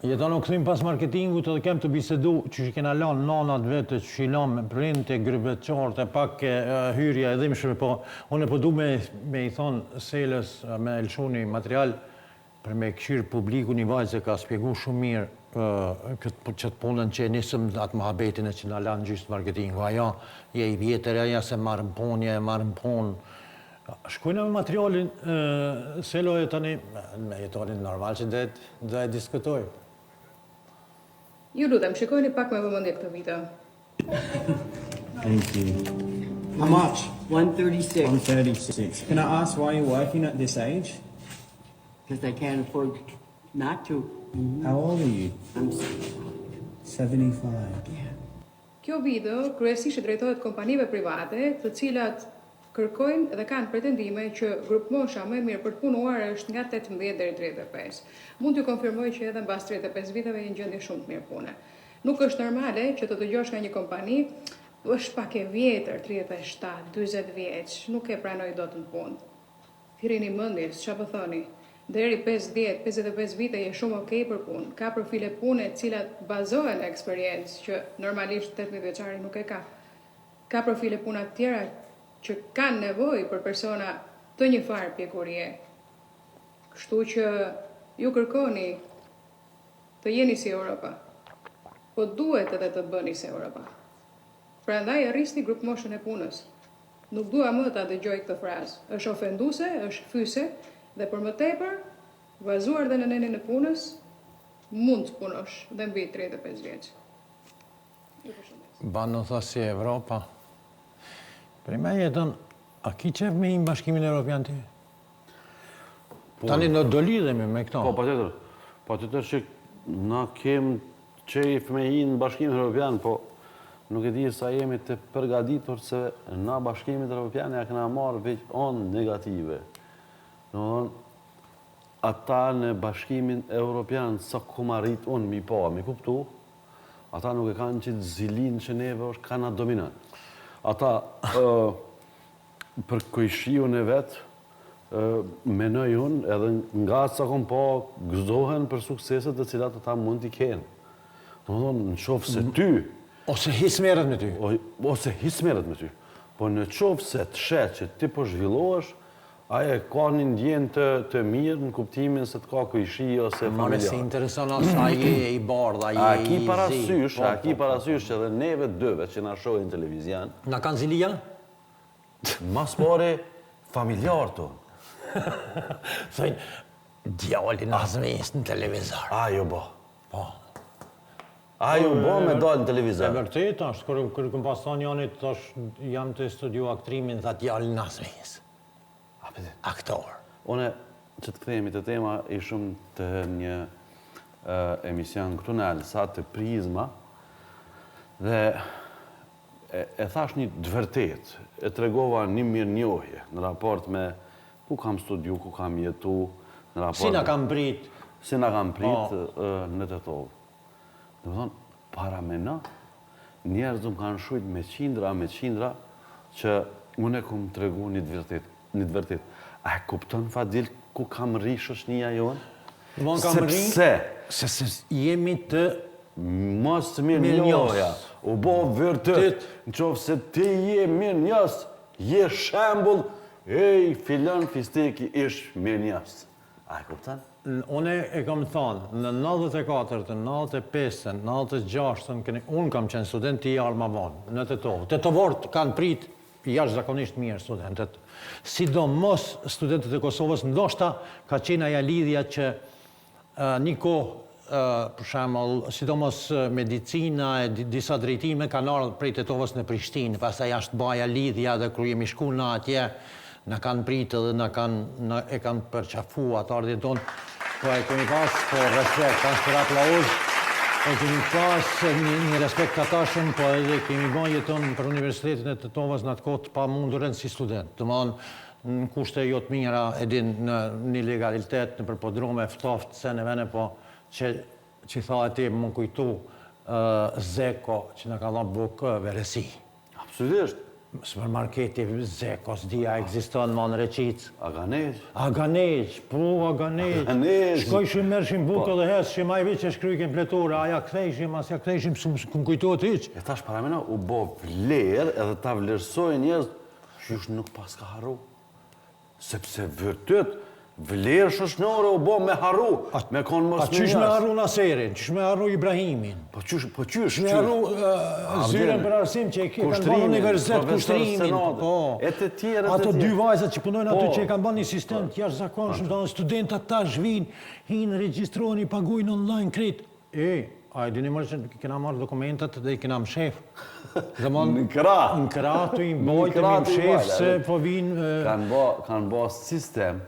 Jeton u kthim pas marketingut edhe kem të bisedu që kena lanë nanat vetë, që i lanë me printe, grupet qartë, pak hyrja e dhimbshme, po unë po du me i thonë Selës me Elshoni material për me këshirë publikun i vajzë ka spjegu shumë mirë këtë punën që nisëm atë mohabetin e që na lanë gjysë marketingu. Aja je i vjetër, aja se marrën punë. Shkojnë me materialin, Selo e tani, me jetonin normal që dhe diskutoj. Ju lutem, shikojni pak me vëmendje këtë video. Thank you. How much? 136. 136. Can I ask why you're working at this age? Because I can't afford not to. How old are you? I'm 75. Kjo video kryesisht drejtohet kompanive private, të cilat kërkojnë dhe kanë pretendime që grup mosha më e mirë për të punuar është nga 18 deri 35. Mund t'ju konfirmoj që edhe mbas 35 viteve je në gjendje shumë të mirë pune. Nuk është normale që të dëgjosh nga një kompani, është pak e vjetër, 37, 40 vjeç, nuk e pranoj dot në punë. Thirrini mendjes, çfarë po thoni? Deri 50, 55 vite je shumë okay për punë. Ka profile pune të cilat bazohen në eksperiencë që normalisht 18 vjeçari nuk e ka. Ka profile puna të tjera që kanë nevojë për persona të një farë pjekurie. Kështu që ju kërkoni të jeni si Europa, po duhet edhe të bëni si Europa. Prandaj arrisni grup moshën e punës. Nuk dua më ta dëgjoj këtë frazë. Është ofenduese, është fyse dhe për më tepër, bazuar dhe në nenin e punës, mund të punosh dhe mbi 35 vjeç. Banë në thasë si Evropa. Për me jetën, a ki qef me i bashkimin Evropian ti? Tani në do lidhemi me këto. Po, patjetër që na kem qef me i në bashkimin Evropian, po nuk e di sa jemi të përgatitur se na bashkimit Evropian ja këna marrë veç onë negative. Ata në bashkimin Evropian sa ku marrit unë mi kuptu, ata nuk e kanë që zilin që neve është kanë dominant. Ata për kojshiun e vetë menoj unë edhe nga sa kom po gëzohen për sukseset të cilat ata mund t'i kenë. Në qofë se ty... Ose hismeret me ty. Ose hismeret me ty. Po në qofë se të shetë që ti po zhvillohesh, aje ka një ndjenë të mirë në kuptimin se të ka kojshi ose familjar. Mare si intereson asa je i bardha, je i zi. A ki parasysh që edhe neve dëve që na shohin televizion. Na kanë zilija? Mas pare familjar tonë. Thojnë, djallin azmes në televizor. Ajo bo. Ajo bo me dalë në televizor. E vërtet është, kërë këm pas thonë janit, jam të studiu aktrimin dhe djallin azmes. Aktor. Une, që të këthejemi të tema, ishëm të një emision këtu në Alsat të Prizma dhe e thash një dëvërtet, e tregova një mirë njohje në raport me ku kam studiu, ku kam jetu, në raport... Si na kam prit? Si na kam prit në të tovë. Dhe më thonë, para me në, njerëz më kanë shujt me qindra që unë e kom tregu një dëvërtet. A e kupton Fadil ku kam rri shoshnia jonë? Sepse jemi të mos mirë njohja. U bo vërtet, në qofë se ti je mirë njës, je shembull, filan fisteki ish mirë njës. A e kupton? Une e kam thonë, në 94, 95, 96, unë kam qenë student i jarë ma vonë, në Tetovë. Tetovorët kanë prit jashtëzakonisht mirë studentët. Sidomos studentët e Kosovës, ndoshta ka qenë aja lidhja që një kohë, për shembull, sidomos medicina e disa drejtime kanë ardhur prej Tetovës në Prishtinë, pastaj jashtë baja lidhja dhe kur jemi shku na atje, na kanë pritë dhe e kanë përqafu atë ardhjen tonë. Po e kemi pas, po respekt, pas për aplauz, e kemi pas një respekt katashëm, po edhe kemi ba jeton për Universitetin e Tetovës në atë kohë pa mundurën si student. Të manë, në kushte jo të mira, edin në një legalitet, në përpodrome, ftoftë, se në vene, po që tha e ti më kujtu Zeko, që në ka dha bukë veresi. Absolutisht. supermarketi Zekos, dia ekziston ma në Reqic. Aganej. Aganej, po Aganej. Aganej. Shkojshim mërshim bukë dhe heshim, a i vitë që shkryjkim pletore, a ja kthejshim, as ja kthejshim, s'kun kujtojt hiq. E tash paramena u bo vlerë edhe ta vlerësoj njerëz që është nuk pas ka harru. Sepse vërtet, vlerë shoqënore u bo me harru, me konë mos A qysh me harru Naserin, qysh me harru Ibrahimin, Po qysh? qysh me harru Zyren për arsim që e kanë banë universitet, kushtrimin, E të tjerë, ato dy vajzat që punojnë aty që e kanë banë një sistem të jashtëzakonshëm, domethënë studentat tash vinë, hinë, regjistroni, pagujnë online krejt. A e dini mërë që kena marrë dokumentat dhe i kena më shef. Në krah. Në krah të i mbojtë më shef se po vinë... Kanë bo sistem,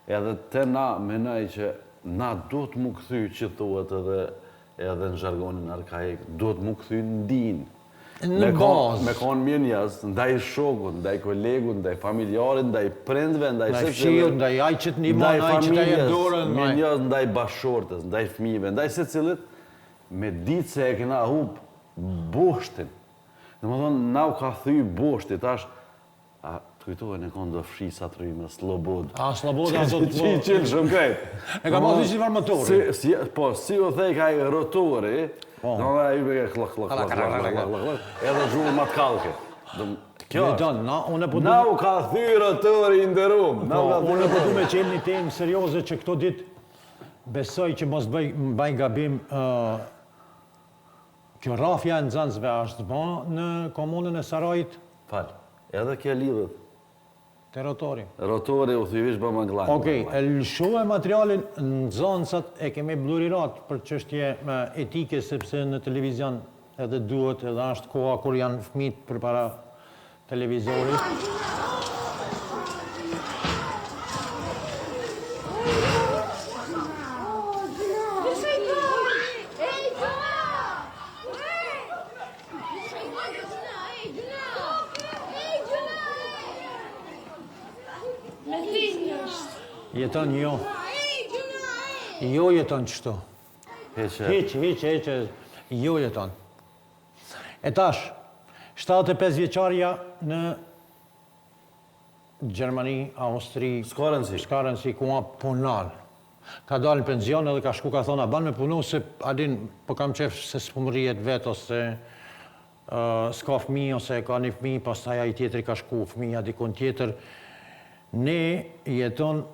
edhe te na menaj që na do të mu këthy që thuhet edhe në zhargonin arkaik, do të mu këthy në din. Në bazë. Me konë mirë njës, ndaj shokut, ndaj kolegut, ndaj familjarit, ndaj prindve, ndaj Ndaj fshiut, ndaj aj që të një banë, aj që të e dorën. mirë njës, ndaj bashortës, ndaj fëmijëve, ndaj se cilit, me ditë se e kena hup boshtin. Dhe më thonë, na u ka thy boshti, tash, a të kujtohen e konë do fshisat rrimë, slobod. A, sloboda do të po... Qilë shumë krejt. E ka pas si farmatori. Po, si u thej ka i rotori, do më i beke klak, edhe zhurë matë kalke. Kjo është. Na u ka thy rotori i ndërum. Unë po du me qenë një temë serioze që këto ditë besoj që mos bëj gabim kjo rafja e nxënësve është ba në komunën e Sarajit Falë, edhe kjo lidhët. te rotori. Rotori u thyvish bë më nglajnë. Okej, e lëshova materialin nxënësat e kemi blurirat për çështje etike sepse në televizion edhe duhet edhe është koha kur janë fëmijët përpara televizorit. Jeton jo. Jo jeton qështu. Heqe, jo jeton. E tash, 75 vjeqarja në Gjermani, Austri, Shkarensi, ku ma punan. Ka dalë në penzion edhe ka shku ka thona, ban me punu se adin, po kam qef se s'pumërijet vetë, ose s'ka fëmi, ose ka një fëmi, pas taj i tjetëri ka shku fëmija dikon tjetër. Ne jeton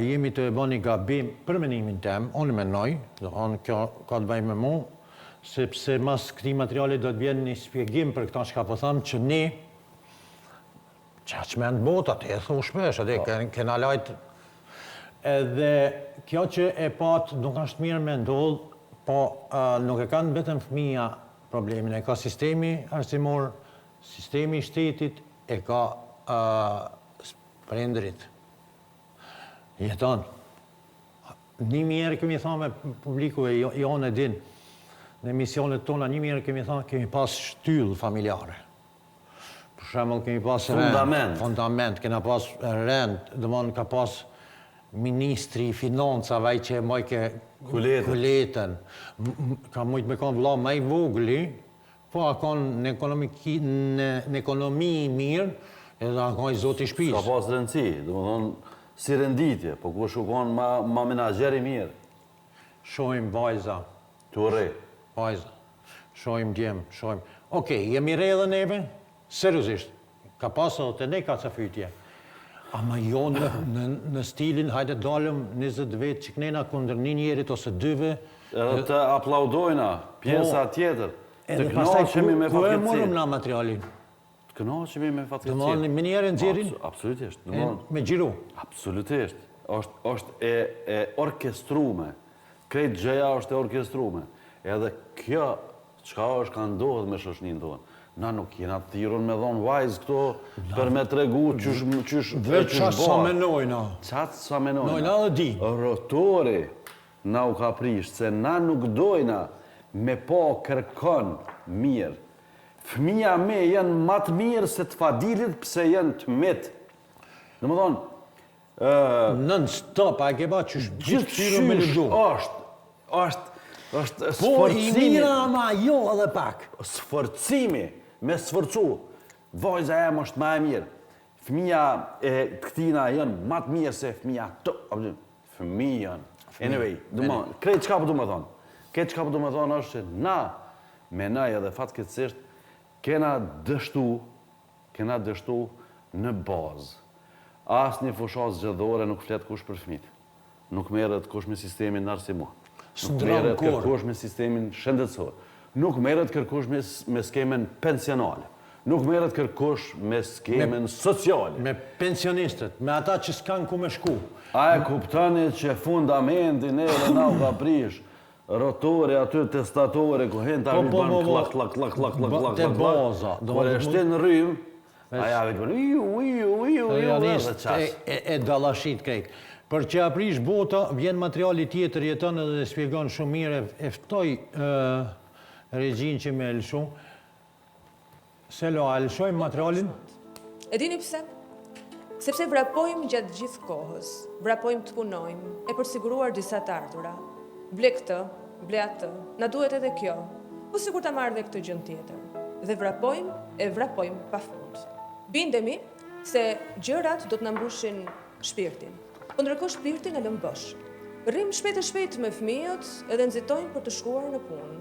jemi të e bani gabim për menimin tem, unë menoj, kjo ka të bëjmë me mu, sepse mas këti materialit do të vjen një spjegim për këta që ka po thamë që ne, që me në botat, e thu shpesh, edhe kena lajt, edhe kjo që e pat nuk është mirë me ndodhë, po nuk e kanë betën fëmija problemin, e ka sistemi arsimor, sistemi shtetit, e ka prindrit. Jeton. Një mjerë kemi thamë me publiku e jonë e din, në emisionet tona, një mjerë kemi thamë kemi pas shtyllë familjare. Për shembull kemi pas fundament, kena pas rend, dëmonë ka pas ministri i financave që e mojke kuletën. Ka mujtë me konë vla ma i vogli, po a konë në ekonomi i mirë, edhe a konë i zoti shpisë. Ka pas rëndësi, dhe më thonë, si rënditje, po ku shukon ma menagjeri mirë. Shojmë vajza. Tu re. Vajza. Shojmë djemë, shojmë. Okej, jemi re edhe neve? Seriosisht. Ka pasë edhe të ne ka ca fytje. Ama jo në stilin, hajde dalëm 20 vetë që kënena kundër një njerit ose dyve. Edhe të aplaudojna, pjesa tjetër. Të pastaj kënoqemi me ku e fatkeqësi. morëm na materialin? Të kënoqemi me fatkeqësi. Dëmonë, me njerë nxjerrin? Absolutisht. Me gjiru? Absolutisht. është e orkestrume. Krejt gjëja është e orkestrume. Edhe kjo, qka është ka ndodhë me shoshnin tonë. Na nuk jena thirun me dhonë vajzë këto për me tregu qysh Vetë qatë sa menojna. Qatë sa menojna. Nojna dhe di. Rotori na u ka prisht, se na nuk dojna me po kërkon mirë. Fëmija me janë matë mirë se të fadilit pëse janë të mitë. Në më thonë... Nën stop, a e ke ba që gjithë me lëdu. është Po, i mira ama jo edhe pak. Sforcimi, me sforcu. vajza em është më e mirë. Fëmija e të këtina janë më të mirë se fëmija të. Fëmija. Anyway, krejt çka po du me thonë. Krejt çka po du me thonë është që na, me naj edhe fatkeqësisht, kena dështu në bazë. Asë një fushat zgjedhore nuk flet kush për fëmijët. Nuk merret kush me sistemin arsimor. Nuk merret kërkush me sistemin shëndetësor. Nuk merret kërkush me skemen pensionale. Nuk merret kërkush me skemen sociale. Me pensionistët, me ata që s'kan ku me shku. A e kuptoni që fundamentin e dhe na u ka prish rotore aty testatore ku hen ta ban klak. Te baza. Por e shtin rrym, aja vetë e dallashit krejt. Për që aprish bota, vjen materiali tjetër jeton edhe shpjegon shumë mirë, e ftoj regjin që me lëshu. Se lo, a lëshojmë materialin? E dini pse? Sepse vrapojmë gjatë gjithë kohës, vrapojmë të punojmë, e përsiguruar disa të ardhura. Ble këtë, ble atë, na duhet edhe kjo, po sikur ta marrë dhe këtë gjën tjetër. Dhe vrapojmë pa fund. Bindemi se gjërat do të na mbushin shpirtin, po ndërkohë shpirtin e lëm bosh. Rrim shpejt me fëmijët edhe nxitojmë për të shkuar në punë.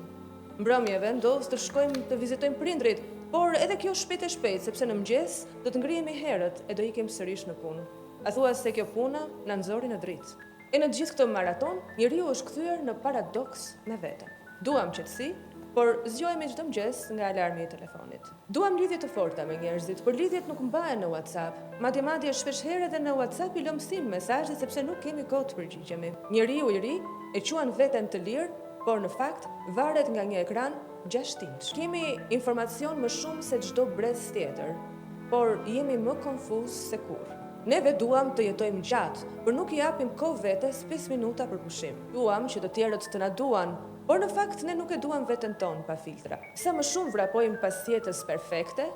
Mbrëmjeve ndos të shkojmë të vizitojmë prindrit, por edhe kjo shpejt, sepse në mëngjes do të ngrihemi herët e do ikim sërish në punë. A thua se kjo puna na nxori në dritë. E në gjithë këtë maraton, njeriu është kthyer në paradoks me veten. Duam qetësi, por zgjohemi çdo mëngjes nga alarmi i telefonit. Duam lidhje të forta me njerëzit, por lidhjet nuk mbahen në WhatsApp. Madje shpesh herë edhe në WhatsApp i lëm sim mesazhe sepse nuk kemi kohë të përgjigjemi. Njeriu i ri e quan veten të lirë, por në fakt varet nga një ekran 6 inch. Kemi informacion më shumë se çdo brez tjetër, por jemi më konfuz se kurrë. Neve duam të jetojmë gjatë, por nuk i japim kohë vetes 5 minuta për pushim. Duam që të tjerët të na duan, por në fakt ne nuk e duam veten tonë pa filtra. Sa më shumë vrapojmë pas jetës perfekte,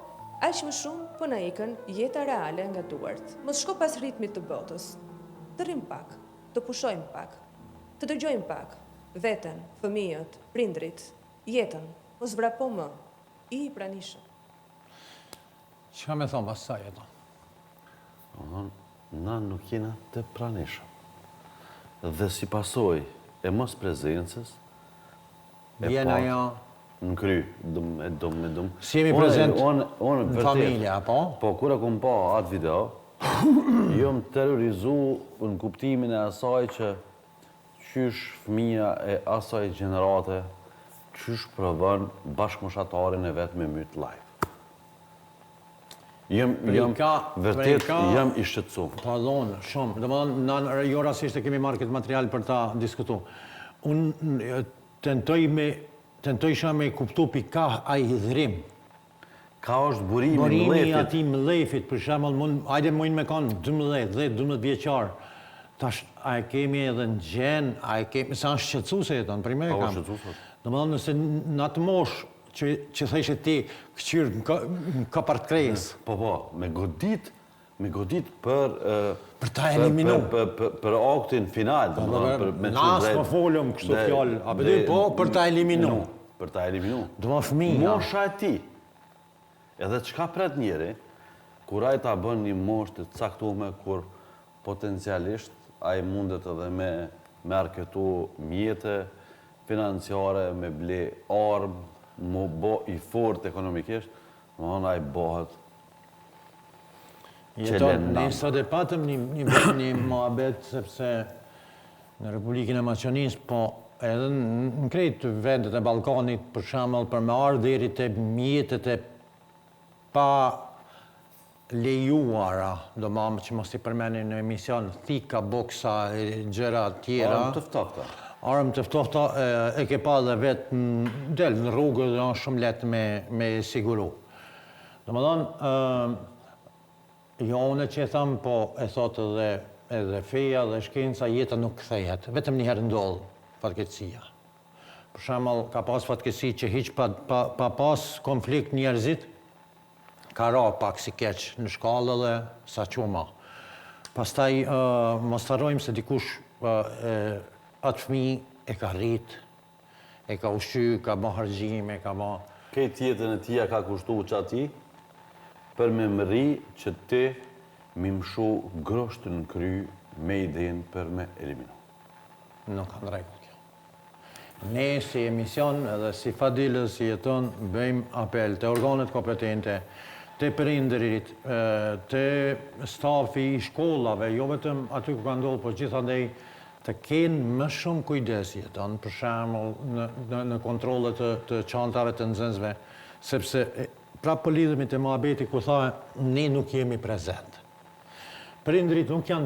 aq më shumë po na ikën jeta reale nga duart. Mos shko pas ritmit të botës. Të rrim pak, të pushojmë pak, të dëgjojmë pak, veten, fëmijët, prindrit, jetën, mos vrapo më, i pranishëm. Çka me thonë pas saj ato? Na nuk jena të pranishëm. Dhe si pasoj e mos prezencës, Vjen ajo në kry, dum. Si jemi prezent në familja, po? Po, kura kom pa atë video, jom terrorizu në kuptimin e asaj që qysh fëmija e asaj gjenerate, qysh provën bashkëmoshatarin e vetë me mytë live. Vërtet jam i shqetësu. Pardon, shumë. Dhe më dhënë, jo rasisht e kemi marrë këtë material për ta diskutu. Unë tentojsha me kuptu pika a i dhrim. Ka është burimi Burimi ati mlefit, për shembull, hajde mujnë me kanë 12 vjeqarë. Tash, a e kemi edhe në gjenë, a e kemi, sa është shqetësu se jeton, për me e kam. Dhe më dhënë, nëse në atë mosh, që thejshë ti këqyrë në kapart krejës. Po, me godit për... Për ta eliminu. Për aktin final. Nasë më folëm kështu fjallë, a përdi, po për ta eliminu. Për ta eliminu. Dëma fëmija. Mosha e ti. Edhe qka pret njeri, kur a i ta bën një mosh të caktume, kur potencialisht a i mundet edhe me arketu mjete financiare, me ble armë, më bo i fort ekonomikisht, më hona i bëhet Jeton, ne sot e patëm një muhabet, sepse në Republikën e Maqedonisë, po edhe në krejt vendet e Ballkanit, për shembull, për me ardhur deri te mjetet e pa lejuara, do më që mos i përmenin në emision, thika, boksa, gjëra tjera. Armë të ftofta. Armë të ftofta e ke pa dhe vetë del në rrugë dhe është shumë letë me siguru. Do më thonë, jo unë që e thamë, po e thotë edhe feja dhe shkenca, jeta nuk kthehet, vetëm njëherë ndodhë fatkeqësia. Për shembull, ka pas fatkeqësi që hiç pa pas konflikt njerëzit, ka ra pak si keq në shkallë dhe sa quma. Pastaj, mos harrojmë se dikush atë fëmijë e ka rrit, e ka ushqy, ka bën harxhime, ka bën... Këtë jetën e tia ka kushtu që ati, për me mëri që ti mi mshu groshtën në kry me idenë për me eliminu. Nuk kanë rregull kjo. Ne si emision edhe si Fadilës si jeton bëjmë apel të organet kompetente, të prindërit, të stafi i shkollave, jo vetëm aty ku ka ndodhur, por gjithandej të kenë më shumë kujdes jeton, për shembull në kontrollet të çantave të nxënësve, sepse prapë po lidhemi te mohabeti ku tha ne nuk jemi prezent. Prindrit nuk janë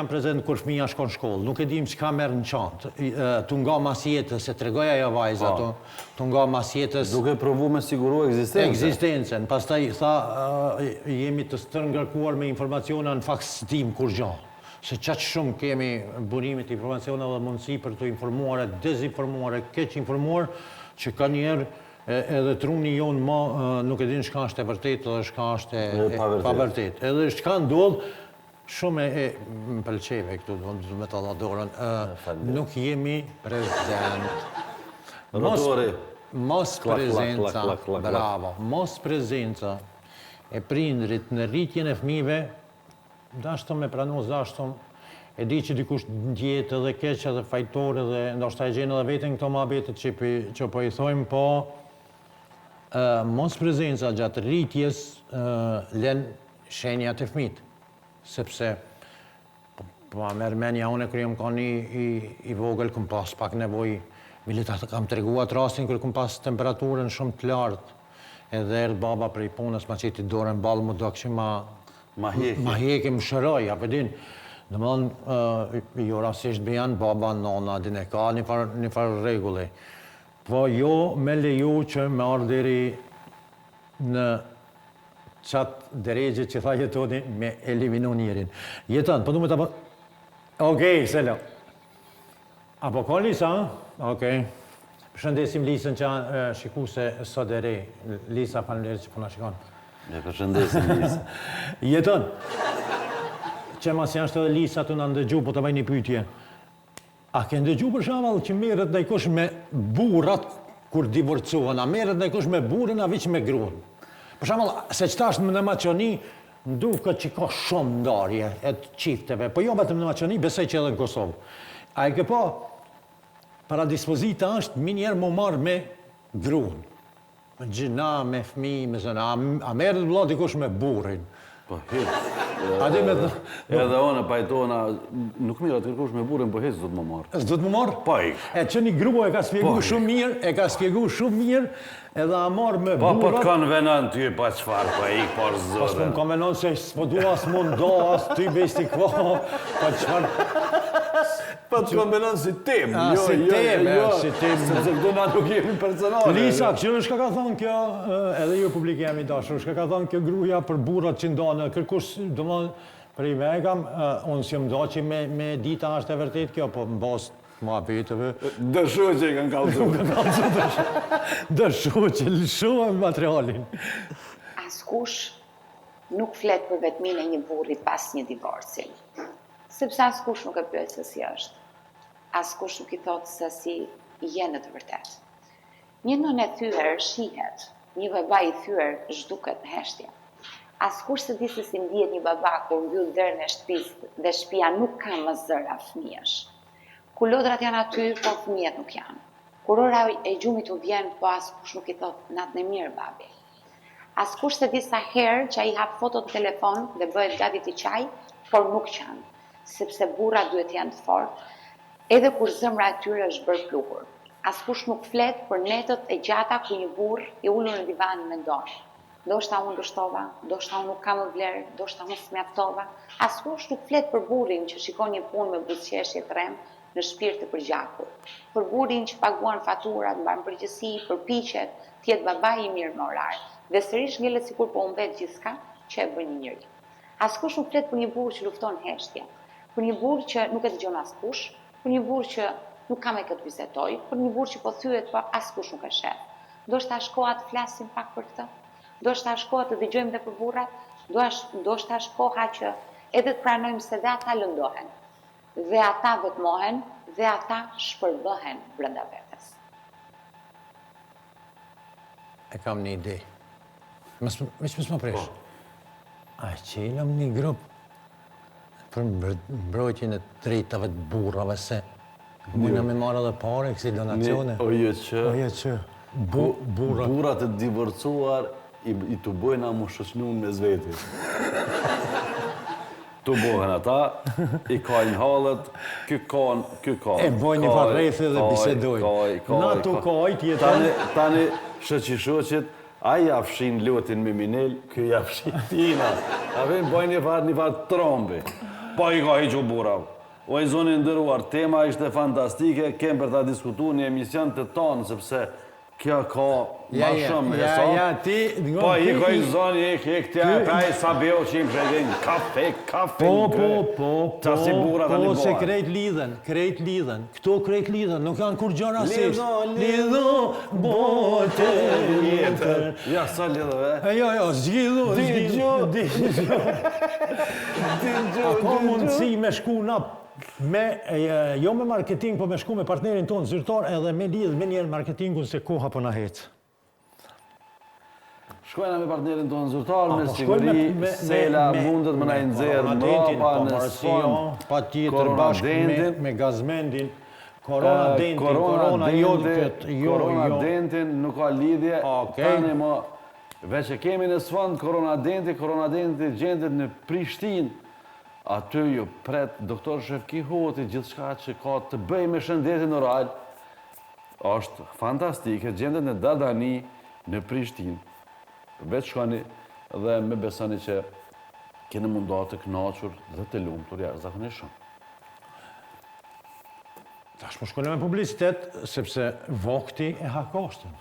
prezent kur fëmija shkon shkollë, nuk e dim çka merr në çantë. Tu nga mas jetës, se tregoj ajo vajza, tu nga mas jetës. Duke provu me siguru Ekzistencën. Pastaj tha jemi të stërngarkuar me informaciona në fakt s'dim kur gjë. Se çaq shumë kemi burimit informaciona dhe mundësi për të informuar, dezinformuar, keq informuar, që ka njerë edhe truni jonë nuk e din shka është e vërtet dhe shka është e pavërtet. Edhe shka ndodh, shumë më pëlqeve këtu, me të dha dorën, nuk jemi prezent. Mos prezenca, bravo, mos prezenca e prindrit në rritjen e fëmijëve, dashtëm me pranu zashtëm, e di që dikush ndjet edhe keq edhe fajtor edhe ndoshta e gjenë edhe veten këto mohabetet që po i thojmë, po mos prezenca gjatë rritjes lën shenjat e fëmijët. Sepse po a merr mendja unë kur jam qenë i vogël kum pas pak nevojë, le ta kam treguar rastin kur kum pas temperaturën shumë të lartë. Edhe erdh baba prej punës, ma qiti dorën ballë, më do këshim ma heke, më shëroj, apo din. Domethënë, jo rastisht bëjan baba, nona, din e ka një farë rregulli. Po jo me leju që me ardh deri në qatë deregje që tha jetoni me eliminu njerin. Jeton, po du me të po... Okej, selo. Apo ka Lisa, okej. Përshëndesim Lisën që shiku se sot e re. Lisa, faleminderit që puna shikon. Ne përshëndesim Lisa. Jeton. Që mas janë shtë edhe Lisa të në ndëgju, po të bëj një pyetje. A ke ndëgju për shembull që merret ndajkush me burrat kur divorcohen, a merret ndajkush me burrin a veç me gruan? Për shembull, se qëta është në Maqedoni, duket që ka shumë ndarje e të qifteve, po jo vetëm në Maqedoni, besoj që edhe në Kosovë. A e ke po, para dispozita është minjerë më marrë me gruan. Me gjina, me fëmijë, me zëna. A merret vëlla dikush me burrin? Po hiç. Edhe ona pajtona, nuk mirë të kërkush me burrin, po hiç do të më marr. S'do të më marr? Po. E që një grua e ka spjeguar shumë mirë, edhe a marrë me burrat. Po të konvenon ty pa çfarë, po ik por zot. Pas më konvenon se s'po dua as mund do as ty besti kvo, pa çfarë. Po të konvenon si tim, si tim. Sepse këtu na nuk jemi personale. Lisa, që shka ka thonë kjo, edhe ju publik jam i dashur, shka ka thonë kjo gruja për burrat që ndonë, kërkush, domethënë, për i vegam, unë si më do që me dita është e vërtet kjo, po më bas mohabeteve. Dëshu që i kanë kallëzu. Dëshu që lëshuam materialin. Askush nuk flet për vetmin e një burrit pas një divorci. Sepse askush nuk e pyet se si është. Askush nuk i thot se si je në të vërtet. Një nënë e thyer shihet, një baba i thyer zhduket heshtje. Askush se di se si ndihet një baba kur mbyll derën e shtëpisë dhe shtëpia nuk ka më zëra fëmijësh. Kur lodrat janë aty, po fëmijët nuk janë. Kur ora e gjumit u vjen, po askush nuk i thot natën e mirë babi. Askush se di sa herë që ai hap foto në telefon dhe bëhet gati të çaj, por nuk qanë, sepse burra duhet janë të fortë, edhe kur zemra e tyre është bërë pluhur. Askush nuk flet për netët e gjata ku një burr i ulur në divan mendon. Ndoshta unë dështova, ndoshta unë nuk kam më vlerë, ndoshta unë s'mjaftova. Askush nuk flet për burrin që shikon një punë me buzëqeshje trem në shpirt të përgjakur. Për burrin që paguan faturat, mban përgjësi, përpiqet të jetë babai i mirë me orar, dhe sërish ngelet sikur po humbet gjithçka që e bën një njeri. Askush nuk flet për një burr që lufton heshtje, për një burr që nuk e dëgjon askush, për një burr që nuk ka me këtë vizetoj, për një burr që po thyet pa askush nuk e sheh. Ndoshta shkoha të flasim pak për këtë. Ndoshta shkoha të dëgjojmë dhe për burrat, ndoshta shkoha që edhe të pranojmë se dhe ata lëndohen, dhe ata vetmohen, dhe ata shpërbëhen brenda vetes. E kam një ide. Veç më presh. A qelëm një grup për mbrojtjen e drejtave të burrave se mujna me marrë edhe pare kësi donacione. Oje që Burra. burrat e divorcuar i të bojna mu shoqnun me zveti. Të bohen ata, i kajnë halët, ky ka. E bojnë një farrethi dhe bisedojnë. Na tu kajt jeton. Tani shoqit, a ja fshin lotin me minel, ky ja fshin tina. A vjen bojnë një farë trombi. Po i ka hiqu burav. O i zoni ndëruar, tema ishte fantastike, kem për ta diskutu një emision të tonë, sepse kjo ka ma shumë e sa. Ja, ti... Po i ka i zoni, hek tja, pa i sabeo që im shredin, kafe, qa si burat të një Po, se boha. krejt lidhen, këto krejt lidhen, nuk janë kur gjëra asisht. Lidho, bote jetër. Ja, sa lidhëve. Jo, zgjidhu. A ka mundësi me shku na jo me marketing, po me shku me partnerin tonë zyrtar edhe me lidh me njerë marketingun se koha po na hecë. Shkojna me partnerin tonë zyrtar, me siguri, Sela mundet më na i nxerë mbrapa në sfond. Pa tjetër bashkë me gazmendin, koronadentin, nuk ka lidhje. Tani mo, veç e kemi në sfond koronadenti gjendet në Prishtinë. Aty ju pret doktor Shefki Hoti, gjithçka që ka të bëj me shëndetin oral, është fantastike, gjendet në Dadani, në Prishtinë. Veç shkoni dhe me besoni që keni mundat të kënaqur dhe të lumtur jashtëzakonisht shumë. Tash po shkojmë me publicitet, sepse vakti e ha kostin.